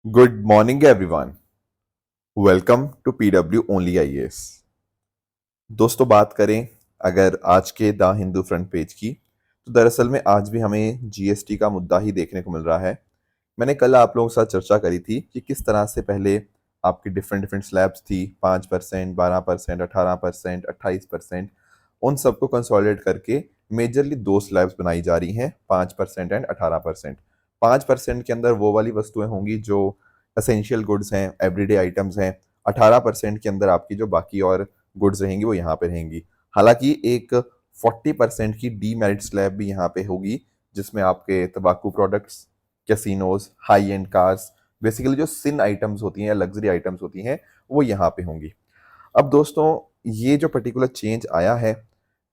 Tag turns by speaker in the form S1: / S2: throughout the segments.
S1: Good morning, everyone. Welcome to PW only IAS. दोस्तों, बात करें अगर आज के द हिंदू फ्रंट पेज की, तो दरअसल में आज भी हमें जीएसटी का मुद्दा ही देखने को मिल रहा है। मैंने कल आप लोगों के साथ चर्चा करी थी कि किस तरह से पहले आपकी डिफरेंट डिफरेंट स्लैब्स थी, 5%, 12%, 18%, 28%। उन सबको कंसोलिडेट करके मेजरली दो स्लैब्स बनाई जा रही हैं, 5% एंड 18%। 5% के अंदर वो वाली वस्तुएं होंगी जो असेंशियल गुड्स हैं, एवरीडे आइटम्स हैं। 18% के अंदर आपकी जो बाकी और गुड्स रहेंगी वो यहाँ पे रहेंगी। हालांकि एक 40% की डीमेरिट स्लैब भी यहाँ पे होगी, जिसमें आपके तंबाकू products, casinos, high and cars, basically जो सिन आइटम्स होती हैं या लग्जरी आइटम्स होती हैं, वो यहाँ पे होंगी। अब दोस्तों, ये जो पर्टिकुलर चेंज आया है,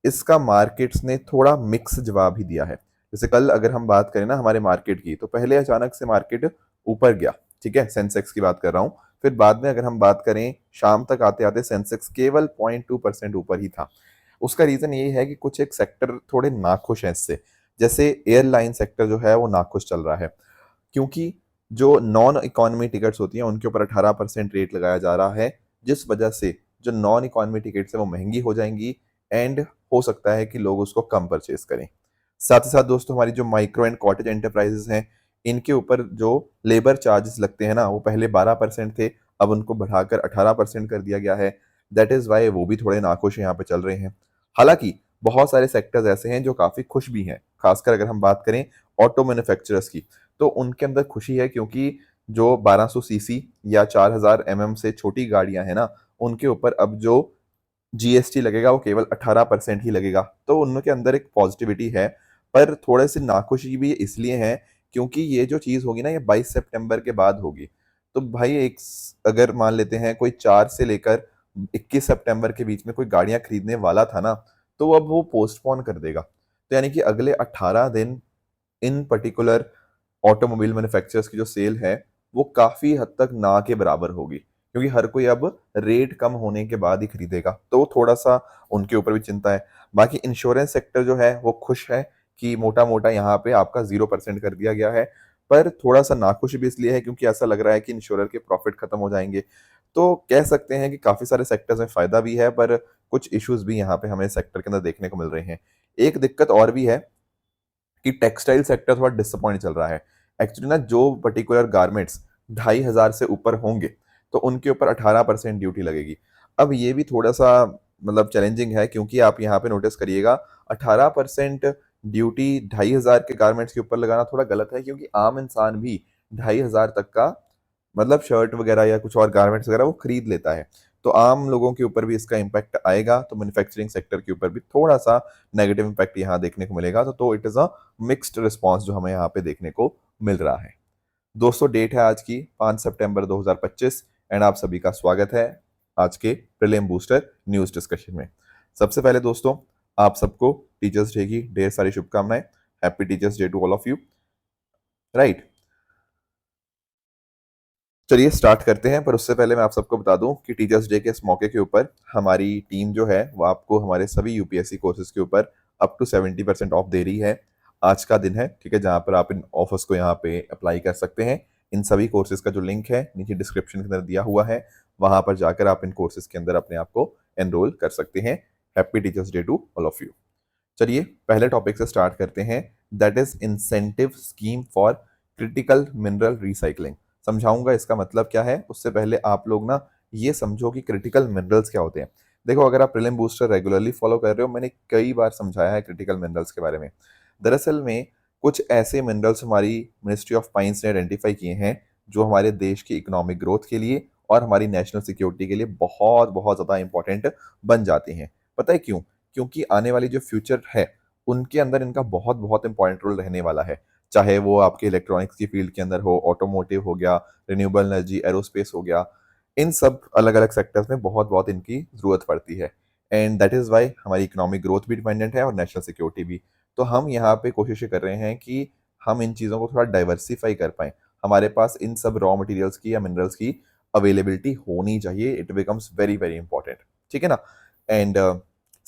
S1: इसका मार्केट्स ने थोड़ा मिक्स जवाब ही दिया है। जैसे कल अगर हम बात करें ना हमारे मार्केट की, तो पहले अचानक से मार्केट ऊपर गया, ठीक है, सेंसेक्स की बात कर रहा हूँ। फिर बाद में अगर हम बात करें, शाम तक आते आते सेंसेक्स केवल 0.2% ऊपर ही था। उसका रीजन ये है कि कुछ एक सेक्टर थोड़े नाखुश हैं इससे। जैसे एयरलाइन सेक्टर जो है वो नाखुश चल रहा है, क्योंकि जो नॉन इकोनॉमी टिकट्स होती हैं उनके ऊपर 18% रेट लगाया जा रहा है, जिस वजह से जो नॉन इकोनॉमी टिकट्स है वो महंगी हो जाएंगी एंड हो सकता है कि लोग उसको कम परचेज करें। साथ ही साथ दोस्तों, हमारी जो माइक्रो एंड कॉटेज एंटरप्राइजेस हैं, इनके ऊपर जो लेबर चार्जेस लगते हैं ना, वो पहले 12% थे, अब उनको बढ़ाकर 18% कर दिया गया है। दैट इज वाई वो भी थोड़े नाखुश यहाँ पे चल रहे हैं। हालांकि बहुत सारे सेक्टर्स ऐसे हैं जो काफी खुश भी हैं, खासकर अगर हम बात करें ऑटो मैन्युफैक्चरर्स की, तो उनके अंदर खुशी है, क्योंकि जो 1200 सीसी या 4000 एमएम से छोटी गाड़ियां हैं ना, उनके ऊपर अब जो जीएसटी लगेगा वो केवल 18% ही लगेगा। तो उनके अंदर एक पॉजिटिविटी है। पर थोड़े से नाखुशी भी इसलिए है क्योंकि ये जो चीज़ होगी ना, ये 22 सितंबर के बाद होगी। तो भाई अगर मान लेते हैं कोई 4 से लेकर 21 सितंबर के बीच में कोई गाड़ियां खरीदने वाला था ना, तो अब वो पोस्टपोन कर देगा। तो यानी कि अगले 18 दिन इन पर्टिकुलर ऑटोमोबाइल मैन्युफैक्चरर्स की जो सेल है, वो काफ़ी हद तक ना के बराबर होगी, क्योंकि हर कोई अब रेट कम होने के बाद ही खरीदेगा। तो वो थोड़ा-सा उनके ऊपर भी चिंता है। बाकी इंश्योरेंस सेक्टर जो है वो खुश है कि मोटा-मोटा यहाँ पे आपका 0% कर दिया गया है। पर थोड़ा-सा नाखुश भी इसलिए है क्योंकि ऐसा लग रहा है कि इंश्योरर के प्रॉफिट खत्म हो जाएँगे। तो कह सकते हैं कि काफ़ी सारे सेक्टर्स में फ़ायदा भी है, पर कुछ इश्यूज़ भी यहाँ पे हमें सेक्टर के अंदर देखने को मिल रहे हैं। एक दिक्कत और भी है कि टेक्सटाइल सेक्टर थोड़ा डिसअपॉइंट चल रहा है। एक्चुअली ना, जो पर्टिकुलर गारमेंट्स 2500 से ऊपर होंगे, तो उनके ऊपर 18% ड्यूटी लगेगी। अब ये भी थोड़ा-सा मतलब चैलेंजिंग है, क्योंकि आप यहाँ पे नोटिस करिएगा, 18% ड्यूटी 2500 के गारमेंट्स के ऊपर लगाना थोड़ा गलत है, क्योंकि आम इंसान भी 2500 तक का मतलब शर्ट वगैरह या कुछ और गारमेंट्स वगैरह वो खरीद लेता है। तो आम लोगों के ऊपर भी इसका इम्पैक्ट आएगा, तो मैन्युफैक्चरिंग सेक्टर के ऊपर भी थोड़ा-सा नेगेटिव इम्पैक्ट यहाँ देखने को मिलेगा। तो it is a mixed response जो हमें यहाँ पे देखने को मिल रहा है। दोस्तों, डेट है आज की 5 सितंबर 2025 एंड आप सभी का स्वागत है आज के प्रीलिम बूस्टर न्यूज़ डिस्कशन में। सबसे पहले दोस्तों, आप सबको टीचर्स डे की ढेर सारी शुभकामनाएं। Happy teachers day to all of you. Right, चलिए स्टार्ट करते हैं। पर उससे पहले मैं आप सबको बता दूं कि टीचर्स डे के इस मौके के ऊपर हमारी टीम जो है वो आपको हमारे सभी यूपीएससी कोर्सेज के ऊपर अप टू 70% ऑफ दे रही है। आज का दिन है, ठीक है, जहां पर आप इन ऑफर्स को यहाँ पे अप्लाई कर सकते हैं। इन सभी कोर्सेज का जो लिंक है नीचे डिस्क्रिप्शन के अंदर दिया हुआ है, वहां पर जाकर आप इन कोर्सेज के अंदर अपने आप को एनरोल कर सकते हैं। Happy teachers day to all of you. चलिए पहले टॉपिक से स्टार्ट करते हैं, that is incentive scheme for critical mineral recycling. समझाऊंगा इसका मतलब क्या है, उससे पहले आप लोग ना ये समझो कि क्रिटिकल मिनरल्स क्या होते हैं। देखो, अगर आप प्रीलिम बूस्टर रेगुलरली फॉलो कर रहे हो, मैंने कई बार समझाया है क्रिटिकल मिनरल्स के बारे में। दरअसल में कुछ ऐसे मिनरल्स हमारी मिनिस्ट्री ऑफ माइंस ने आइडेंटिफाई किए हैं, जो हमारे देश की इकोनॉमिक ग्रोथ के लिए और हमारी नेशनल सिक्योरिटी के लिए बहुत बहुत ज़्यादा इंपॉर्टेंट बन जाते हैं। पता है क्यों? क्योंकि आने वाली जो फ्यूचर है, उनके अंदर इनका बहुत बहुत इंपॉर्टेंट रोल रहने वाला है। चाहे वो आपके इलेक्ट्रॉनिक्स की फील्ड के अंदर हो, ऑटोमोटिव हो गया, रिन्यूएबल एनर्जी, एरोस्पेस हो गया, इन सब अलग अलग सेक्टर्स में बहुत बहुत इनकी जरूरत पड़ती है। एंड दैट इज वाई हमारी इकोनॉमिक ग्रोथ भी डिपेंडेंट है और नेशनल सिक्योरिटी भी। तो हम यहाँ पे कोशिश कर रहे हैं कि हम इन चीज़ों को थोड़ा डाइवर्सिफाई कर पाएं। हमारे पास इन सब रॉ मटेरियल्स की या मिनरल्स की अवेलेबिलिटी होनी चाहिए। It becomes very very important, ठीक है ना। एंड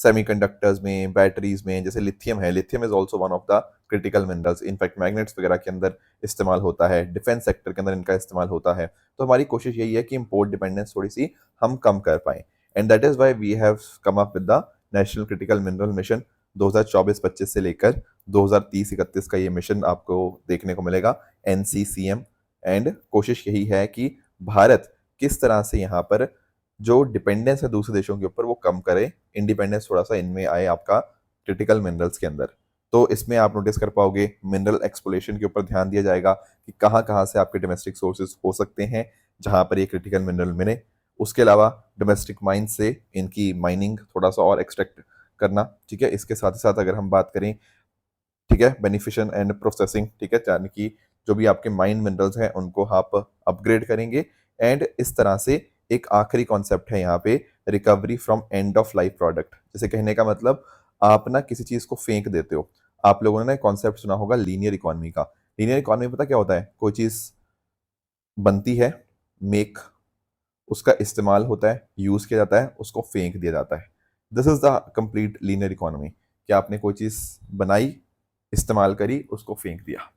S1: सेमीकंडक्टर्स में, बैटरीज में, जैसे लिथियम है, lithium is also one of the critical minerals, in fact magnets वगैरह के अंदर इस्तेमाल होता है, डिफेंस सेक्टर के अंदर इनका इस्तेमाल होता है। तो हमारी कोशिश यही है कि इम्पोर्ट डिपेंडेंस थोड़ी सी हम कम कर पाएं, and that is why we have come up with the national critical mineral mission 2024-25 से लेकर 2030-31 का ये मिशन आपको देखने को मिलेगा, NCCM। एंड कोशिश यही है कि भारत किस तरह से यहाँ पर जो डिपेंडेंस है दूसरे देशों के ऊपर वो कम करे, इंडिपेंडेंस थोड़ा सा इनमें आए आपका क्रिटिकल मिनरल्स के अंदर। तो इसमें आप नोटिस कर पाओगे मिनरल एक्सप्लोरेशन के ऊपर ध्यान दिया जाएगा कि कहाँ कहाँ से आपके डोमेस्टिक सोर्सेज हो सकते हैं जहाँ पर ये क्रिटिकल मिनरल मिले। उसके अलावा डोमेस्टिक माइन से इनकी माइनिंग थोड़ा सा और एक्सट्रैक्ट करना, ठीक है। इसके साथ ही साथ अगर हम बात करें, ठीक है, बेनिफिशन एंड प्रोसेसिंग, ठीक है, यानी कि जो भी आपके माइन मिनरल्स हैं उनको आप अपग्रेड करेंगे। एंड इस तरह से एक आखिरी कॉन्सेप्ट है यहाँ पे, recovery from end of life product. जैसे कहने का मतलब आप ना किसी चीज को फेंक देते हो। आप लोगों ने ना कॉन्सेप्ट सुना होगा लीनियर इकोनॉमी का। लीनियर इकोनॉमी पता क्या होता है? कोई चीज बनती है, मेक, उसका इस्तेमाल होता है, यूज किया जाता है, उसको फेंक दिया जाता है। This is the complete linear economy, कि आपने कोई चीज बनाई, इस्तेमाल करी, उसको फेंक दिया,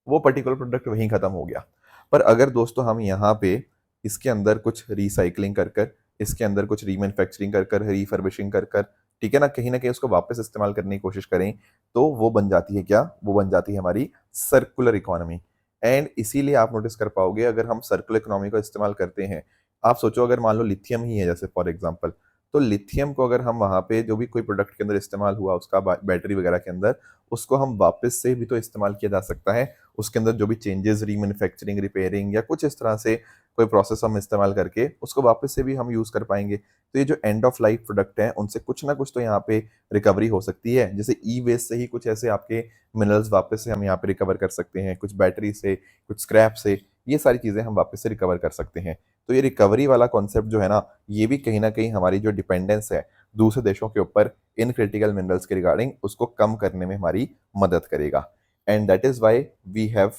S1: वो पर्टिकुलर प्रोडक्ट वहीं खत्म हो गया। पर अगर दोस्तों हम यहाँ पे इसके अंदर कुछ रिसाइकलिंग कर कर, इसके अंदर कुछ रीमैन्युफैक्चरिंग कर कर, रिफर्बिशिंग कर कर, ठीक है ना कहीं उसको वापस इस्तेमाल करने की कोशिश करें, तो वो बन जाती है क्या? वो बन जाती है हमारी सर्कुलर इकोनॉमी। एंड इसीलिए आप नोटिस कर पाओगे अगर हम सर्कुलर इकोनॉमी का इस्तेमाल करते हैं, आप सोचो अगर मान लो लिथियम ही है जैसे फॉर एग्जांपल, तो लिथियम को अगर हम वहां पे जो भी कोई प्रोडक्ट के अंदर इस्तेमाल हुआ उसका बैटरी वगैरह के अंदर, उसको हम वापस से भी तो इस्तेमाल किया जा सकता है। उसके अंदर जो भी चेंजेस, रीमैन्युफैक्चरिंग, रिपेयरिंग या कुछ इस तरह से कोई प्रोसेस हम इस्तेमाल करके उसको वापस से भी हम यूज कर पाएंगे। तो ये जो एंड ऑफ लाइफ प्रोडक्ट है उनसे कुछ ना कुछ तो यहाँ पे रिकवरी हो सकती है। जैसे ई वेस्ट से ही कुछ ऐसे आपके मिनरल्स वापस से हम यहाँ पे रिकवर कर सकते हैं, कुछ बैटरी से, कुछ स्क्रैप से, ये सारी चीजें हम वापस से रिकवर कर सकते हैं। तो ये रिकवरी वाला कॉन्सेप्ट जो है ना, ये भी कहीं ना कहीं हमारी जो डिपेंडेंस है दूसरे देशों के ऊपर इन क्रिटिकल मिनरल्स के रिगार्डिंग, उसको कम करने में हमारी मदद करेगा। And that is why we have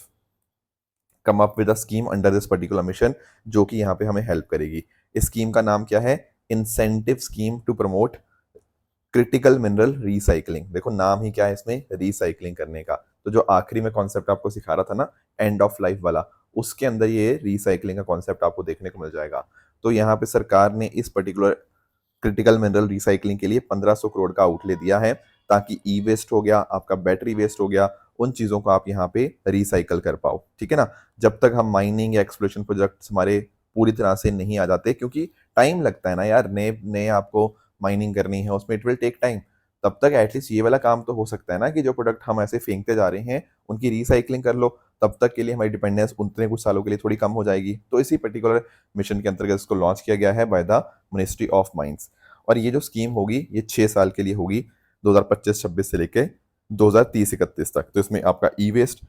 S1: come up with a scheme under this particular mission, जो कि यहाँ पे हमें हेल्प करेगी। इस स्कीम का नाम क्या है? Incentive scheme to promote critical mineral recycling. देखो नाम ही क्या है इसमें, रिसाइकलिंग करने का। तो जो आखिरी में कॉन्सेप्ट आपको सिखा रहा था ना, एंड ऑफ लाइफ वाला, उसके अंदर ये रिसाइकलिंग का कॉन्सेप्ट आपको देखने को मिल जाएगा। तो यहाँ पे सरकार ने इस पर्टिकुलर क्रिटिकल मिनरल रिसाइकलिंग के लिए 1500 करोड़ का आउटले दिया है, ताकि ई वेस्ट हो गया, आपका बैटरी वेस्ट हो गया, उन चीजों को आप यहाँ पे रिसाइकल कर पाओ, ठीक है ना। जब तक हम माइनिंग या एक्सप्लोरेशन प्रोजेक्ट्स हमारे पूरी तरह से नहीं आ जाते, क्योंकि टाइम लगता है ना यार, नए नए आपको माइनिंग करनी है, उसमें इट विल टेक टाइम। तब तक एटलीस्ट ये वाला काम तो हो सकता है ना कि जो प्रोडक्ट हम ऐसे फेंकते जा रहे हैं उनकी रिसाइकलिंग कर लो। तब तक के लिए हमारी डिपेंडेंस उतने कुछ सालों के लिए थोड़ी कम हो जाएगी। तो इसी पर्टिकुलर मिशन के अंतर्गत इसको लॉन्च किया गया है by the ministry of mines. और ये जो स्कीम होगी ये 6 साल के लिए होगी, 2025-26 से लेके 2030-31 तक। तो इसमें आपका e waste,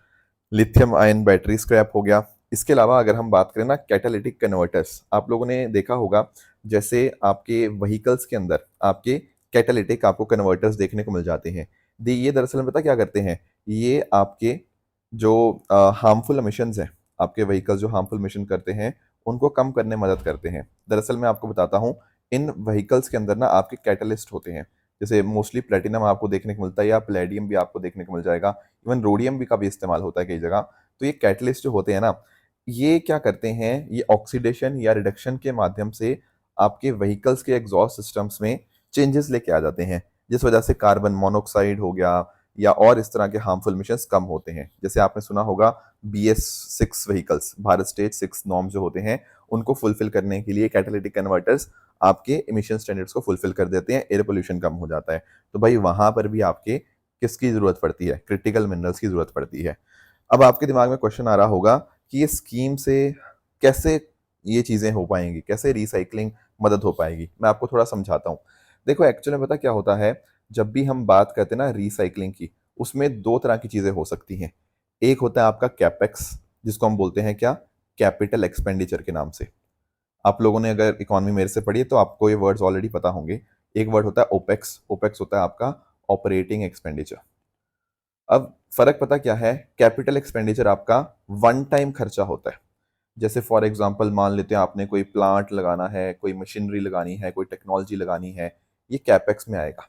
S1: lithium ion battery scrap हो गया। इसके अलावा अगर हम बात करें ना कैटालिटिक कन्वर्टर्स, आप लोगों ने देखा होगा जैसे आपके व्हीकल्स के अंदर आपके कैटालिटिक आपको कन्वर्टर्स देखने को मिल जाते हैं। ये दरअसल में पता क्या करते हैं, ये आपके जो हार्मफुल एमिशंस हैं, आपके व्हीकल्स जो हार्मफुल एमिशन करते हैं उनको कम करने में मदद करते हैं। दरअसल मैं आपको बताता हूँ, इन व्हीकल्स के अंदर ना आपके कैटलिस्ट होते हैं। जैसे मोस्टली प्लेटिनम आपको देखने को मिलता है, या प्लेडियम भी आपको देखने को मिल जाएगा, इवन रोडियम भी का भी इस्तेमाल होता है कई जगह। तो ये कैटलिस्ट जो होते हैं ना, ये क्या करते हैं, ये ऑक्सीडेशन या रिडक्शन के माध्यम से आपके व्हीकल्स के एग्जॉस्ट सिस्टम्स में चेंजेस लेके आ जाते हैं, जिस वजह से कार्बन मोनोऑक्साइड हो गया या और इस तरह के हार्मफुल इमिशंस कम होते हैं। जैसे आपने सुना होगा BS6 vehicles, Bharat stage 6 norms जो होते हैं, उनको फुलफिल करने के लिए कैटालिटिक कन्वर्टर्स आपके इमिशन स्टैंडर्ड्स को फुलफिल कर देते हैं, एयर पोल्यूशन कम हो जाता है। तो भाई वहां पर भी आपके किसकी जरूरत पड़ती है? क्रिटिकल मिनरल्स की जरूरत पड़ती है। अब आपके दिमाग में क्वेश्चन आ रहा होगा कि ये स्कीम से कैसे ये चीजें हो पाएंगी, कैसे रिसाइकलिंग मदद हो पाएगी। मैं आपको थोड़ा समझाता हूँ। देखो एक्चुअली में पता क्या होता है, जब भी हम बात करते हैं ना रिसाइकलिंग की, उसमें दो तरह की चीजें हो सकती हैं। एक होता है आपका कैपेक्स, जिसको हम बोलते हैं क्या, कैपिटल एक्सपेंडिचर के नाम से। आप लोगों ने अगर इकोनॉमी मेरे से पढ़ी है तो आपको ये वर्ड्स ऑलरेडी पता होंगे। एक वर्ड होता है ओपेक्स, ओपेक्स होता है आपका ऑपरेटिंग एक्सपेंडिचर। अब फर्क पता क्या है, कैपिटल एक्सपेंडिचर आपका वन टाइम खर्चा होता है। जैसे फॉर एग्जांपल मान लेते हैं आपने कोई प्लांट लगाना है, कोई मशीनरी लगानी है, कोई टेक्नोलॉजी लगानी है, ये कैपेक्स में आएगा।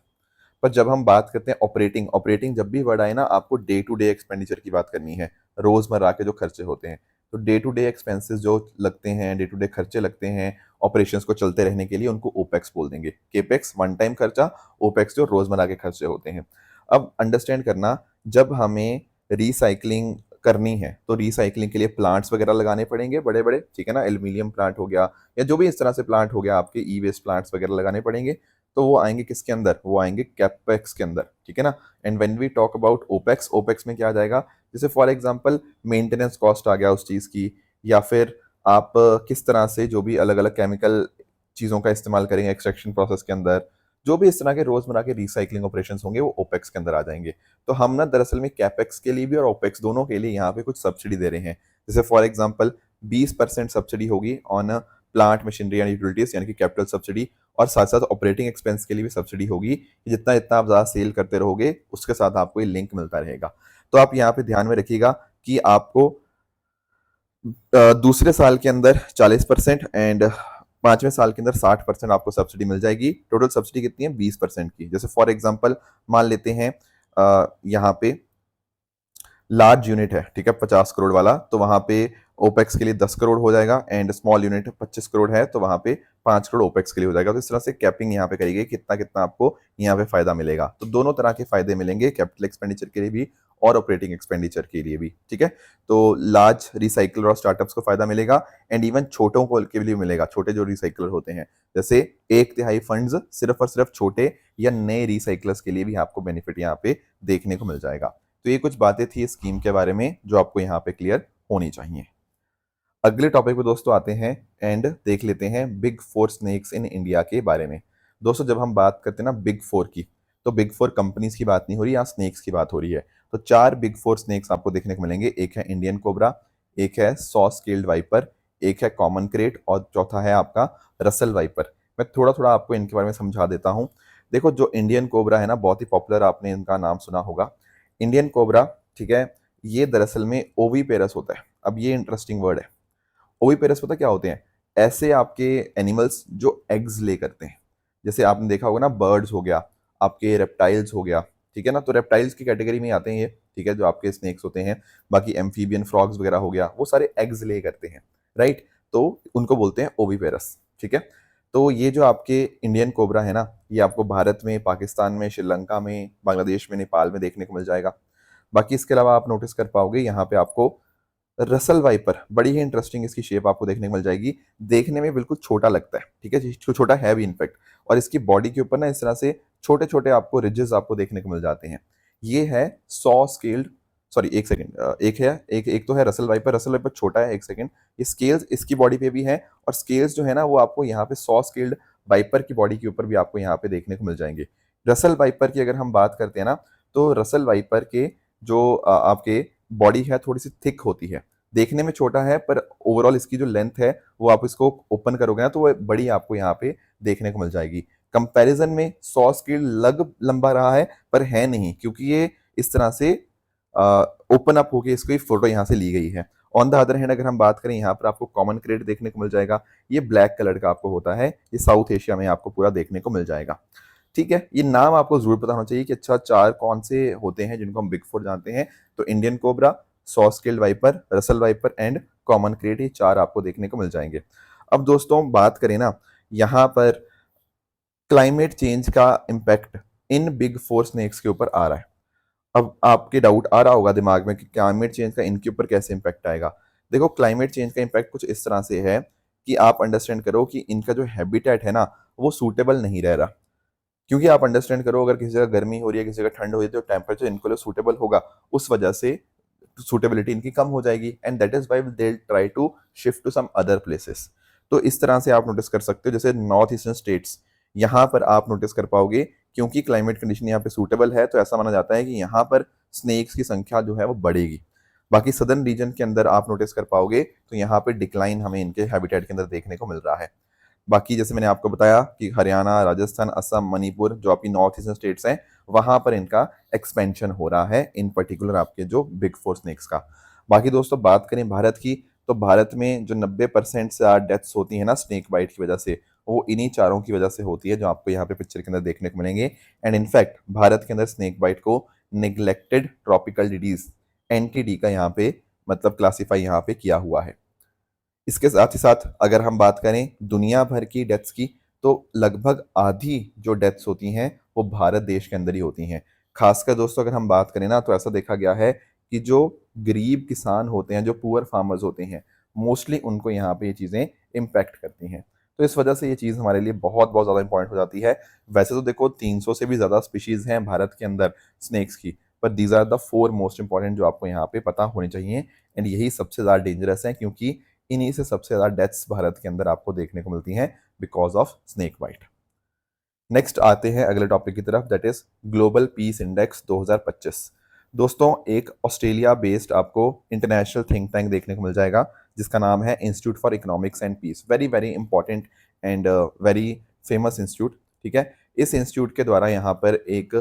S1: पर जब हम बात करते हैं ऑपरेटिंग, ऑपरेटिंग जब भी वर्ड आए ना, आपको डे टू डे एक्सपेंडिचर की बात करनी है, रोजमर्रा के जो खर्चे होते हैं। तो डे टू डे एक्सपेंसेस जो लगते हैं, डे टू डे खर्चे लगते हैं ऑपरेशंस को चलते रहने के लिए, उनको ओपेक्स बोल देंगे। केपेक्स वन टाइम खर्चा, ओपेक्स जो रोजमर्रा के खर्चे होते हैं। अब अंडरस्टैंड करना, जब हमें रिसाइकलिंग करनी है तो रिसाइकलिंग के लिए प्लांट्स वगैरह लगाने पड़ेंगे बड़े बड़े, ठीक है ना, एल्यूमिनियम प्लांट हो गया या जो भी इस तरह से प्लांट हो गया, आपके ई वेस्ट प्लांट्स वगैरह लगाने पड़ेंगे। तो वो आएंगे किसके अंदर, वो आएंगे कैपेक्स के अंदर, ठीक है ना। And when we talk about opex, opex में क्या आ जाएगा, जैसे फॉर एग्जांपल मेंटेनेंस कॉस्ट आ गया उस चीज़ की, या फिर आप किस तरह से जो भी अलग अलग केमिकल चीज़ों का इस्तेमाल करेंगे एक्सट्रैक्शन प्रोसेस के अंदर, जो भी इस तरह के रोजमर्रा के रिसाइकलिंग ऑपरेशंस होंगे वो ओपेक्स के अंदर आ जाएंगे। तो हम ना दरअसल में कैपेक्स के लिए भी और ओपेक्स दोनों के लिए यहाँ पे कुछ सब्सिडी दे रहे हैं। जैसे फॉर एग्जांपल 20% सब्सिडी होगी on plant machinery and utilities, यानी कि कैपिटल सब्सिडी, और साथ साथ ऑपरेटिंग एक्सपेंस के लिए भी सब्सिडी होगी कि जितना जितना आप ज़्यादा सेल करते रहोगे उसके साथ आपको ये लिंक मिलता रहेगा। तो आप यहाँ पे ध्यान में रखिएगा कि आपको दूसरे साल के अंदर 40% एंड पांचवें साल के अंदर 60% आपको सब्सिडी मिल जाएगी। टोटल सब्सिडी कितनी है, 20% की। जैसे फॉर एग्जांपल मान लेते हैं यहाँ पे लार्ज यूनिट है, ठीक है, 50 करोड़ वाला, तो वहां पे ओपेक्स के लिए 10 करोड़ हो जाएगा, एंड स्मॉल यूनिट 25 करोड़ है तो वहां पे 5 करोड़ ओपेक्स के लिए हो जाएगा। तो इस तरह से कैपिंग यहाँ पे करी गई, कितना कितना आपको यहाँ पे फायदा मिलेगा। तो दोनों तरह के फायदे मिलेंगे, कैपिटल एक्सपेंडिचर के लिए भी और ऑपरेटिंग एक्सपेंडिचर के लिए भी, ठीक है। तो लार्ज रिसाइकलर और स्टार्टअप्स को फायदा मिलेगा, एंड इवन छोटों को के लिए मिलेगा, छोटे जो रिसाइकलर होते हैं, जैसे 1/3 फंड्स सिर्फ और सिर्फ छोटे या नए रिसाइकलर्स के लिए भी आपको बेनिफिट यहाँ पे देखने को मिल जाएगा। तो ये कुछ बातें थी इस स्कीम के बारे में जो आपको यहाँ पे क्लियर होनी चाहिए। अगले टॉपिक पे दोस्तों आते हैं एंड देख लेते हैं big four snakes in India के बारे में। दोस्तों जब हम बात करते हैं ना बिग फोर की, तो बिग फोर कंपनीज की बात नहीं हो रही, यहाँ स्नेक्स की बात हो रही है। तो 4 बिग फोर स्नेक्स आपको देखने को मिलेंगे। एक है इंडियन कोबरा, एक है सॉ स्केल्ड वाइपर, एक है कॉमन क्रेट, और चौथा है आपका रसल वाइपर। मैं थोड़ा थोड़ा आपको इनके बारे में समझा देता हूँ। देखो जो इंडियन कोबरा है ना, बहुत ही पॉपुलर, आपने इनका नाम सुना होगा, इंडियन कोबरा, ठीक है। ये दरअसल में ओवीपेरस होता है। अब ये इंटरेस्टिंग वर्ड है, ओवीपेरस पता क्या होते हैं, ऐसे आपके एनिमल्स जो एग्स ले करते हैं। जैसे आपने देखा होगा ना, बर्ड्स हो गया, आपके रेप्टाइल्स हो गया, ठीक है ना, तो रेप्टाइल्स की कैटेगरी में आते हैं ये, ठीक है, जो आपके स्नेक्स होते हैं। बाकी एम्फीबियन फ्रॉग्स वगैरह हो गया, वो सारे एग्स ले करते हैं, राइट, तो उनको बोलते हैं ओवीपेरस, ठीक है। तो ये जो आपके इंडियन कोबरा है ना, ये आपको भारत में, पाकिस्तान में, श्रीलंका में, बांग्लादेश में, नेपाल में देखने को मिल जाएगा। बाकी इसके अलावा आप नोटिस कर पाओगे यहाँ पे आपको रसल वाइपर, बड़ी ही इंटरेस्टिंग इसकी शेप आपको देखने को मिल जाएगी। देखने में बिल्कुल छोटा लगता है, ठीक है, छोटा है भी इनफैक्ट, और इसकी बॉडी के ऊपर ना इस तरह से छोटे छोटे आपको रिजेस आपको देखने को मिल जाते हैं। ये है सॉ स्केल्ड, सॉरी एक सेकंड, एक है, एक तो है रसल वाइपर, रसल वाइपर छोटा है, एक सेकंड, ये स्केल्स इसकी बॉडी पे भी है, और स्केल्स जो है ना वो आपको यहाँ पे सॉ स्केल्ड वाइपर की बॉडी के ऊपर भी आपको यहाँ पे देखने को मिल जाएंगे। रसल वाइपर की अगर हम बात करते हैं ना, तो रसल वाइपर के जो आपके बॉडी है थोड़ी सी थिक होती है, देखने में छोटा है, पर ओवरऑल इसकी जो लेंथ है वो आप इसको ओपन करोगे ना तो वो बड़ी आपको यहाँ पे देखने को मिल जाएगी। कंपैरिजन में सॉ स्केल लग लंबा रहा है पर है नहीं, क्योंकि ये इस तरह से ओपन अप होके इसको फोटो यहाँ से ली गई है। ऑन द अदर हैंड अगर हम बात करें, यहाँ पर आपको कॉमन क्रेट देखने को मिल जाएगा, ये ब्लैक कलर का आपको होता है, ये साउथ एशिया में आपको पूरा देखने को मिल जाएगा, ठीक है। ये नाम आपको जरूर पता होना चाहिए कि अच्छा 4 कौन से होते हैं जिनको हम बिग फोर जानते हैं। तो Indian cobra, saw scaled viper, Russell viper and common crate, ये 4 आपको देखने को मिल जाएंगे। अब दोस्तों बात करें ना, यहाँ पर क्लाइमेट चेंज का impact in big four snakes के ऊपर आ रहा है। अब आपके डाउट आ रहा होगा दिमाग में कि क्लाइमेट चेंज का इनके ऊपर कैसे इम्पैक्ट आएगा। देखो क्लाइमेट चेंज का इम्पैक्ट कुछ इस तरह से है कि आप अंडरस्टैंड करो कि इनका जो हैबिटेट है ना वो सूटेबल नहीं रह रहा। क्योंकि आप अंडरस्टैंड करो, अगर किसी जगह गर्मी हो रही है, किसी जगह ठंड हो रही है, तो टेम्परेचर इनको लिए सूटेबल होगा, उस वजह से सूटेबिलिटी इनकी कम हो जाएगी, and that is why they try to shift to some other places. तो इस तरह से आप नोटिस कर सकते हो, जैसे नॉर्थ ईस्टर्न स्टेट्स, यहाँ पर आप नोटिस कर पाओगे क्योंकि क्लाइमेट कंडीशन यहाँ पे सूटेबल है, तो ऐसा माना जाता है कि यहाँ पर स्नेक्स की संख्या जो है वो बढ़ेगी। बाकी सदर्न रीजन के अंदर आप नोटिस कर पाओगे तो यहाँ पे डिक्लाइन हमें इनके हैबिटेट के अंदर देखने को मिल रहा है। बाकी जैसे मैंने आपको बताया कि हरियाणा, राजस्थान, असम, मणिपुर, जो आपकी नॉर्थ ईस्टर्न स्टेट्स हैं, वहां पर इनका एक्सपेंशन हो रहा है, इन पर्टिकुलर आपके जो बिग फोर स्नेक्स का। बाकी दोस्तों बात करें भारत की, तो भारत में जो 90% से डेथ्स होती है ना स्नेक बाइट की वजह से, वो इन्हीं चारों की वजह से होती है जो आपको यहाँ पे पिक्चर के अंदर देखने को मिलेंगे। एंड इनफैक्ट भारत के अंदर स्नेक बाइट को निग्लेक्टेड ट्रॉपिकल डिजीज एनटीडी का यहाँ पे मतलब क्लासीफाई यहाँ पे किया हुआ है। इसके साथ ही साथ अगर हम बात करें दुनिया भर की डेथ्स की, तो लगभग आधी जो डेथ्स होती हैं वो भारत देश के अंदर ही होती हैं। खासकर दोस्तों अगर हम बात करें ना, तो ऐसा देखा गया है कि जो गरीब किसान होते हैं, जो पुअर फार्मर्स होते हैं, मोस्टली उनको यहाँ पे ये चीज़ें इम्पैक्ट करती हैं। तो इस वजह से ये चीज़ हमारे लिए बहुत बहुत ज़्यादा इंपॉर्टेंट हो जाती है। वैसे तो देखो 300 से भी ज़्यादा स्पीशीज़ हैं भारत के अंदर स्नेक्स की, पर these are the 4 most important जो आपको यहाँ पे पता होनी चाहिए। एंड यही सबसे ज़्यादा डेंजरस है, क्योंकि इन्हीं से सबसे ज़्यादा डेथ्स भारत के अंदर आपको देखने को मिलती हैं because of snake bite. Next आते हैं अगले टॉपिक की तरफ, that is global peace index 2025। दोस्तों एक ऑस्ट्रेलिया बेस्ड आपको इंटरनेशनल थिंक टैंक देखने को मिल जाएगा जिसका नाम है institute for economics and peace. Very very important and very famous institute, ठीक है। इस इंस्टीट्यूट के द्वारा यहाँ पर एक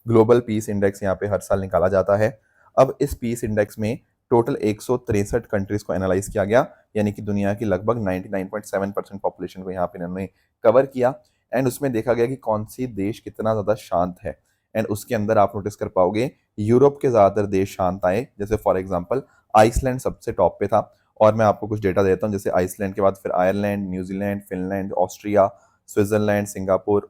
S1: ग्लोबल पीस इंडेक्स यहाँ पे हर साल निकाला जाता है। अब इस पीस इंडेक्स में टोटल 163 कंट्रीज को एनालाइज किया गया, यानी कि दुनिया की लगभग 99.7% पॉपुलेशन को यहाँ पे इन्होंने कवर किया। एंड उसमें देखा गया कि कौन सी देश कितना ज़्यादा शांत है। एंड उसके अंदर आप नोटिस कर पाओगे यूरोप के ज़्यादातर देश शांत आए, जैसे फॉर एग्जांपल आइसलैंड सबसे टॉप पे था। और मैं आपको कुछ डेटा देता हूँ, जैसे आइसलैंड के बाद फिर Ireland, New Zealand, Finland, Austria, Switzerland, Singapore,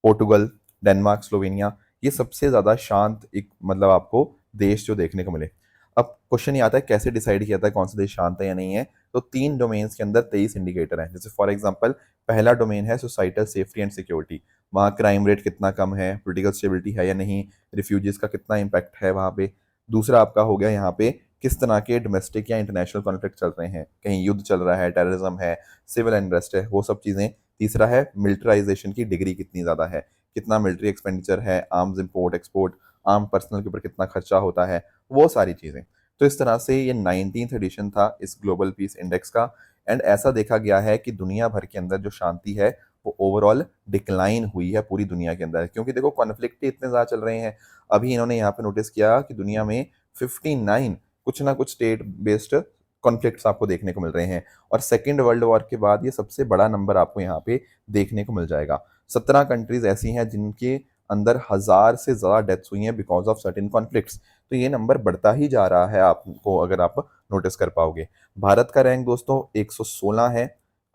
S1: Portugal, Denmark, Slovenia, ये सबसे ज़्यादा शांत एक मतलब आपको देश जो देखने को मिले। अब क्वेश्चन ये आता है कैसे डिसाइड किया था कौन सा देश शांत है या नहीं है। तो 3 डोमेन्स के अंदर 23 इंडिकेटर हैं। जैसे फॉर एग्जांपल पहला डोमेन है सोसाइटल सेफ्टी एंड सिक्योरिटी, वहाँ क्राइम रेट कितना कम है, पॉलिटिकल स्टेबिलिटी है या नहीं, रिफ्यूजीज का कितना इम्पैक्ट है वहाँ पे। दूसरा आपका हो गया यहाँ पे किस तरह के डोमेस्टिक या इंटरनेशनल कॉन्फ्लिक्ट चल रहे हैं, कहीं युद्ध चल रहा है, टेररिज्म है, सिविल अनरेस्ट है, वो सब चीज़ें। तीसरा है मिलिटराइजेशन की डिग्री कितनी ज़्यादा है, कितना मिलिट्री एक्सपेंडिचर है, arms import export, arm personal के ऊपर कितना खर्चा होता है, वो सारी चीज़ें। तो इस तरह से ये 19th एडिशन था इस ग्लोबल पीस इंडेक्स का। एंड ऐसा देखा गया है कि दुनिया भर के अंदर जो शांति है वो ओवरऑल डिक्लाइन हुई है पूरी दुनिया के अंदर, क्योंकि देखो कॉन्फ्लिक्ट इतने ज़्यादा चल रहे हैं। अभी इन्होंने यहाँ पे नोटिस किया कि दुनिया में 59 कुछ ना कुछ स्टेट बेस्ड कॉन्फ्लिक्ट्स आपको देखने को मिल रहे हैं। और सेकेंड वर्ल्ड वॉर के बाद ये सबसे बड़ा नंबर आपको यहाँ पे देखने को मिल जाएगा। 17 कंट्रीज ऐसी हैं जिनके अंदर 1000 से ज़्यादा डेथ्स हुई हैं बिकॉज ऑफ सर्टेन कॉन्फ्लिक्ट्स। तो ये नंबर बढ़ता ही जा रहा है, आपको अगर आप नोटिस कर पाओगे। भारत का रैंक दोस्तों 116 है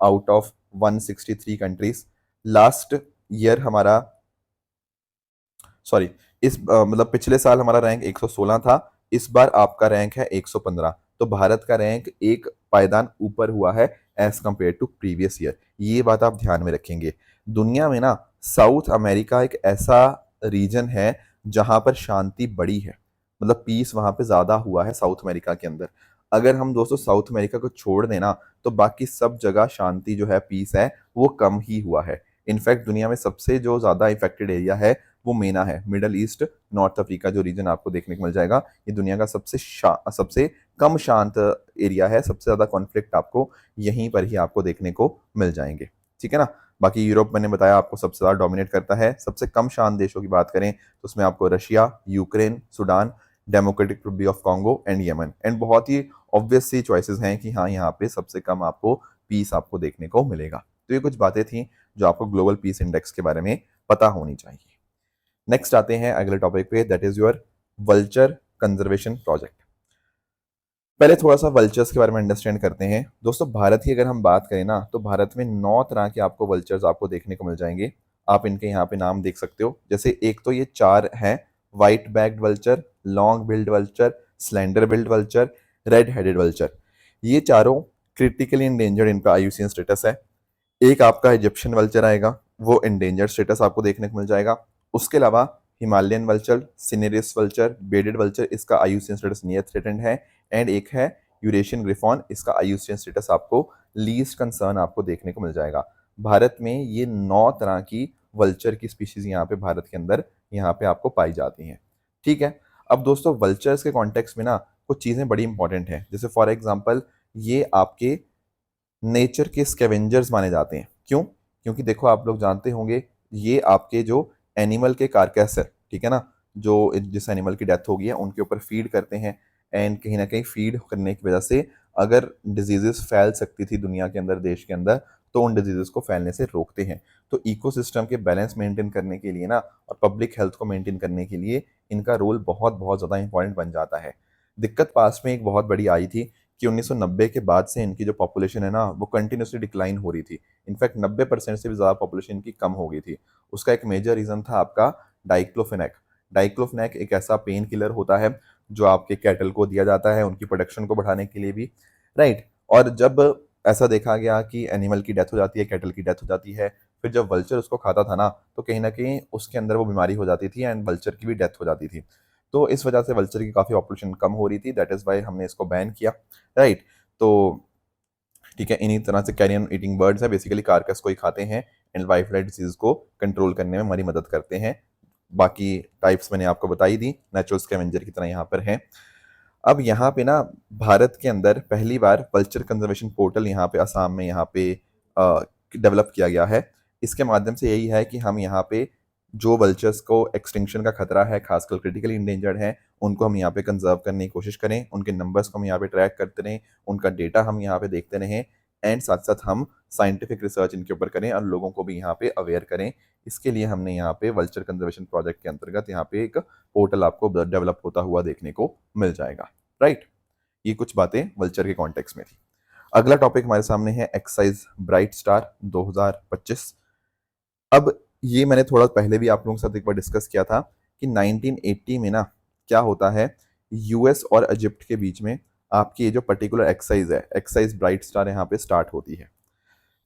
S1: out of 163 countries. Last year हमारा सॉरी इस मतलब पिछले साल हमारा रैंक 116 था, इस बार आपका रैंक है 115। तो भारत का रैंक एक पायदान ऊपर हुआ है as compare to previous year. ये बात आप ध्यान में रखेंगे। दुनिया में ना साउथ अमेरिका एक ऐसा रीजन है जहां पर शांति बड़ी है, मतलब पीस वहां पे ज्यादा हुआ है साउथ अमेरिका के अंदर। अगर हम दोस्तों साउथ अमेरिका को छोड़ देना तो बाकी सब जगह शांति जो है, पीस है, वो कम ही हुआ है। इनफैक्ट दुनिया में सबसे जो ज्यादा इफेक्टेड एरिया है वो मेना है, मिडल ईस्ट नॉर्थ अफ्रीका जो रीजन आपको देखने को मिल जाएगा। ये दुनिया का सबसे कम शांत एरिया है, सबसे ज़्यादा कॉन्फ्लिक्ट आपको यहीं पर ही आपको देखने को मिल जाएंगे, ठीक है ना। बाकी यूरोप मैंने बताया आपको सबसे ज़्यादा डोमिनेट करता है। सबसे कम शांत देशों की बात करें तो उसमें आपको Russia, Ukraine, Sudan, democratic Republic of Congo and Yemen. And बहुत ही ऑब्वियस सी चॉइसेस हैं कि हाँ यहाँ पे सबसे कम आपको पीस आपको देखने को मिलेगा। तो ये कुछ बातें थी जो आपको ग्लोबल पीस इंडेक्स के बारे में पता होनी चाहिए। नेक्स्ट आते हैं अगले टॉपिक पे, that is your vulture conservation project. पहले थोड़ा सा वल्चर्स के बारे में अंडरस्टैंड करते हैं। दोस्तों भारत की अगर हम बात करें ना, तो भारत में 9 तरह के आपको वल्चर्स आपको देखने को मिल जाएंगे। आप इनके यहाँ पे नाम देख सकते हो। जैसे एक तो ये 4 हैं, white backed vulture, long billed vulture, slender billed vulture, red headed vulture. ये चारों क्रिटिकली इंडेंजर्ड, इन पे आईयूसीएन स्टेटस है। एक आपका इजिप्शियन वल्चर आएगा, वो इंडेंजर्ड स्टेटस आपको देखने को मिल जाएगा। उसके अलावा Himalayan vulture, cinereous vulture, bedded vulture, इसका आईयूसीएन स्टेटस नियर थ्रेटेंड है। एंड एक है यूरेशियन ग्रिफॉन, इसका आईयूसीएन स्टेटस आपको लीस्ट कंसर्न आपको देखने को मिल जाएगा। भारत में ये 9 तरह की वल्चर की स्पीशीज यहाँ पे भारत के अंदर यहाँ पे आपको पाई जाती हैं, ठीक है। अब दोस्तों वल्चर्स के कॉन्टेक्स्ट में ना कुछ चीज़ें बड़ी इंपॉर्टेंट हैं। जैसे फॉर एग्जाम्पल ये आपके नेचर के स्कैवेंजर्स माने जाते हैं। क्यों? क्योंकि देखो आप लोग जानते होंगे ये आपके जो एनिमल के कारकैस है, ठीक है ना, जो जिस एनिमल की डेथ हो गई है उनके ऊपर फीड करते हैं। एंड कहीं ना कहीं फीड करने की वजह से अगर डिजीजेस फैल सकती थी दुनिया के अंदर, देश के अंदर, तो उन डिजीजेस को फैलने से रोकते हैं। तो इकोसिस्टम के बैलेंस मेंटेन करने के लिए ना और पब्लिक हेल्थ को मेंटेन करने के लिए इनका रोल बहुत बहुत ज़्यादा इंपॉर्टेंट बन जाता है। दिक्कत पास में एक बहुत बड़ी आई थी कि 1990 के बाद से इनकी जो पॉपुलेशन है ना वो कंटिन्यूसली डिक्लाइन हो रही थी। इनफैक्ट 90% से भी ज़्यादा पॉपुलेशन इनकी कम हो गई थी। उसका एक मेजर रीज़न था आपका डाइक्लोफेनेक। डाइक्लोफेनेक एक ऐसा पेन किलर होता है जो आपके कैटल को दिया जाता है उनकी प्रोडक्शन को बढ़ाने के लिए भी, राइट। और जब ऐसा देखा गया कि एनिमल की डेथ हो जाती है, कैटल की डेथ हो जाती है, फिर जब वल्चर उसको खाता था ना तो कहीं ना कहीं उसके अंदर वो बीमारी हो जाती थी एंड वल्चर की भी डेथ हो जाती थी। तो इस वजह से वल्चर की काफ़ी पॉपुलेशन कम हो रही थी, दैट इज़ वाई हमने इसको बैन किया, राइट। तो ठीक है, इन्हीं तरह से कैरियन ईटिंग बर्ड्स है, बेसिकली कार्कस को ही खाते हैं एंड वाइल्ड फ्लाई डिजीज को कंट्रोल करने में हमारी मदद करते हैं। बाकी टाइप्स मैंने आपको बताई दी, नेचुरल स्कैवेंजर की तरह यहाँ पर हैं। अब यहाँ पे ना भारत के अंदर पहली बार वल्चर कंजर्वेशन पोर्टल यहाँ पे असम में यहाँ पे डेवलप किया गया है। इसके माध्यम से यही है कि हम यहाँ पे जो वल्चर्स को एक्सटिंक्शन का खतरा है, खासकर क्रिटिकली इंडेंजर्ड है, उनको हम यहाँ पे कंजर्व करने की कोशिश करें, उनके नंबर्स को हम यहाँ पे ट्रैक करते रहें, उनका डेटा हम यहाँ पे देखते रहें एंड साथ साथ हम साइंटिफिक रिसर्च इनके ऊपर करें और लोगों को भी यहाँ पे अवेयर करें। इसके लिए हमने यहाँ पे वल्चर कंजर्वेशन प्रोजेक्ट के अंतर्गत यहाँ पे एक पोर्टल आपको डेवलप होता हुआ देखने को मिल जाएगा, राइट। ये कुछ बातें वल्चर के कॉन्टेक्स्ट में थी। अगला टॉपिक हमारे सामने है एक्सरसाइज ब्राइट स्टार 2025। अब ये मैंने थोड़ा पहले भी आप लोगों के साथ एक बार डिस्कस किया था कि 1980 में ना क्या होता है, यूएस और इजिप्ट के बीच में आपकी ये जो पर्टिकुलर एक्सरसाइज है, एक्सरसाइज ब्राइट स्टार यहाँ पे स्टार्ट होती है।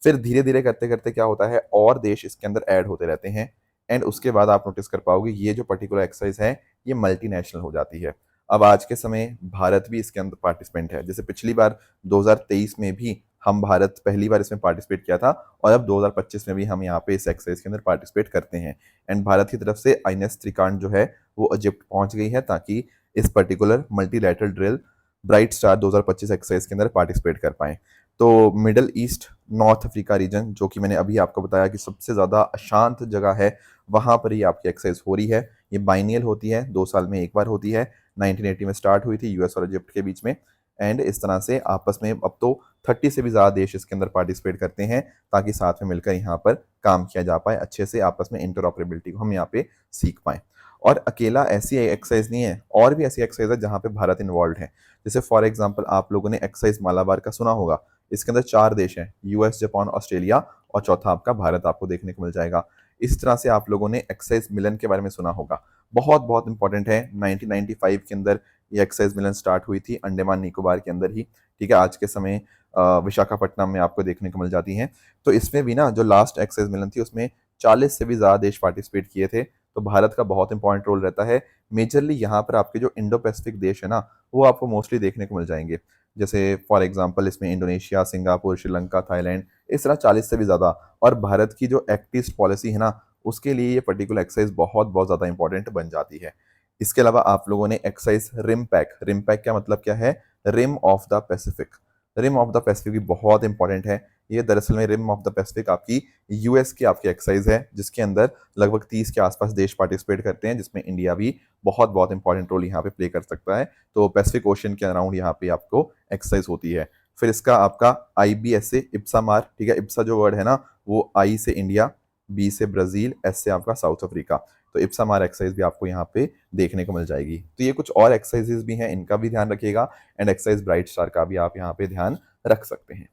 S1: फिर धीरे धीरे करते करते क्या होता है, और देश इसके अंदर ऐड होते रहते हैं एंड उसके बाद आप नोटिस कर पाओगे ये जो पर्टिकुलर एक्सरसाइज है ये मल्टीनेशनल हो जाती है। अब आज के समय भारत भी इसके अंदर पार्टिसिपेंट है। जैसे पिछली बार 2023 में भी हम भारत पहली बार इसमें पार्टिसिपेट किया था और अब 2025 में भी हम यहाँ पे इस एक्सरसाइज के अंदर पार्टिसिपेट करते हैं एंड भारत की तरफ से आईएनएस त्रिकांड जो है वो इजिप्ट पहुंच गई है ताकि इस particular multilateral drill bright star 2025 exercise के अंदर पार्टिसिपेट कर पाएं। तो middle east north Africa reason, जो कि मैंने अभी आपको बताया कि सबसे ज़्यादा अशांत जगह है, वहाँ पर ही आपकी एक्सरसाइज हो रही है। ये बाइनियल होती है, 2 साल में एक बार होती है। 1980 में स्टार्ट हुई थी यूएस और इजिप्ट के बीच में एंड इस तरह से आपस में अब तो 30 से भी ज़्यादा देश इसके अंदर पार्टिसिपेट करते हैं ताकि साथ में मिलकर यहाँ पर काम किया जा पाए, अच्छे से आपस में इंटरऑपरेबिलिटी को हम यहाँ पे सीख पाएँ। और अकेला ऐसी एक्सरसाइज नहीं है, और भी ऐसी एक्सरसाइज है जहाँ पे भारत इन्वॉल्व है। जैसे फॉर एग्जांपल आप लोगों ने एक्सरसाइज मालाबार का सुना होगा। इसके अंदर 4 देश हैं, यूएस, जापान, ऑस्ट्रेलिया और चौथा आपका भारत आपको देखने को मिल जाएगा। इस तरह से आप लोगों ने एक्सरसाइज मिलन के बारे में सुना होगा, बहुत बहुत इंपॉर्टेंट है। 1995 के अंदर ये एक्सरसाइज मिलन स्टार्ट हुई थी अंडमान निकोबार के अंदर ही, ठीक है। आज के समय विशाखापट्टनम में आपको देखने को मिल जाती हैं। तो इसमें भी ना जो लास्ट एक्सरसाइज मिलन थी उसमें 40 से भी ज़्यादा देश पार्टिसिपेट किए थे। तो भारत का बहुत इंपॉर्टेंट रोल रहता है। मेजरली यहाँ पर आपके जो इंडो पैसिफिक देश है ना वो आपको मोस्टली देखने को मिल जाएंगे। जैसे फॉर एग्जांपल इसमें इंडोनेशिया, सिंगापुर, श्रीलंका, थाईलैंड, इस तरह 40 से भी ज़्यादा। और भारत की जो एक्ट ईस्ट पॉलिसी है ना उसके लिए ये पर्टिकुलर एक्सरसाइज बहुत बहुत ज़्यादा इंपॉर्टेंट बन जाती है। इसके अलावा आप लोगों ने exercise RIMPAC, RIMPAC का मतलब क्या है, Rim of the Pacific. Rim of the Pacific भी बहुत इंपॉर्टेंट है। ये दरअसल में रिम ऑफ द पैसिफिक आपकी यूएस की आपकी एक्सरसाइज है जिसके अंदर लगभग 30 के आसपास देश पार्टिसिपेट करते हैं, जिसमें इंडिया भी बहुत बहुत इंपॉर्टेंट रोल यहाँ पे प्ले कर सकता है। तो पैसिफिक ओशन के अराउंड यहाँ पे आपको एक्सरसाइज होती है। फिर इसका आपका IBS से इप्सा मार, ठीक है। इप्सा जो वर्ड है ना वो I से इंडिया, B से ब्राजील, S से आपका साउथ अफ्रीका। तो इप्सा मार एक्सरसाइज भी आपको यहाँ पे देखने को मिल जाएगी। तो ये कुछ और एक्सरसाइजेज भी हैं, इनका भी ध्यान रखिएगा एंड एक्सरसाइज ब्राइट स्टार का भी आप यहाँ पे ध्यान रख सकते हैं।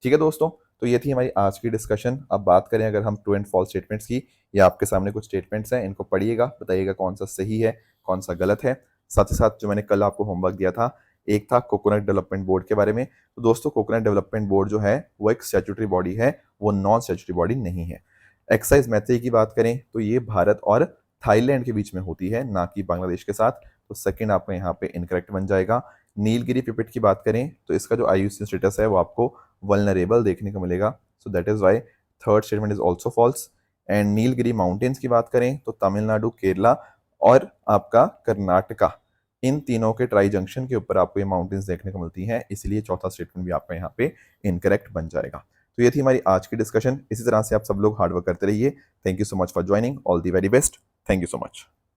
S1: ठीक है दोस्तों, तो ये थी हमारी आज की डिस्कशन। अब बात करें अगर हम ट्रू एंड फॉल्स स्टेटमेंट्स की, या आपके सामने कुछ स्टेटमेंट्स हैं, इनको पढ़िएगा, बताइएगा कौन सा सही है कौन सा गलत है। साथ ही साथ जो मैंने कल आपको होमवर्क दिया था, एक था कोकोनट डेवलपमेंट बोर्ड के बारे में। तो दोस्तों कोकोनट डेवलपमेंट बोर्ड जो है वो एक स्टैट्यूटरी बॉडी है, वो नॉन स्टैट्यूटरी बॉडी नहीं है। एक्साइज मैत्री की बात करें तो ये भारत और थाईलैंड के बीच में होती है, ना कि बांग्लादेश के साथ। तो सेकंड आपका यहाँ पे इनकरेक्ट बन जाएगा। नीलगिरी पिपेट की बात करें तो इसका जो IUCN स्टेटस है वो आपको वल्नरेबल देखने को मिलेगा, so that is why third statement is also false. And Nilgiri mountains की बात करें तो तमिलनाडु, केरला और आपका कर्नाटका, इन तीनों के ट्राई जंक्शन के ऊपर आपको ये माउंटेन्स देखने को मिलती हैं, इसलिए चौथा स्टेटमेंट भी आपका यहाँ पे इनकरेक्ट बन जाएगा। तो ये थी हमारी आज की डिस्कशन। इसी तरह से आप सब लोग हार्डवर्क करते रहिए। Thank you so much for joining, all the very best, thank you so much.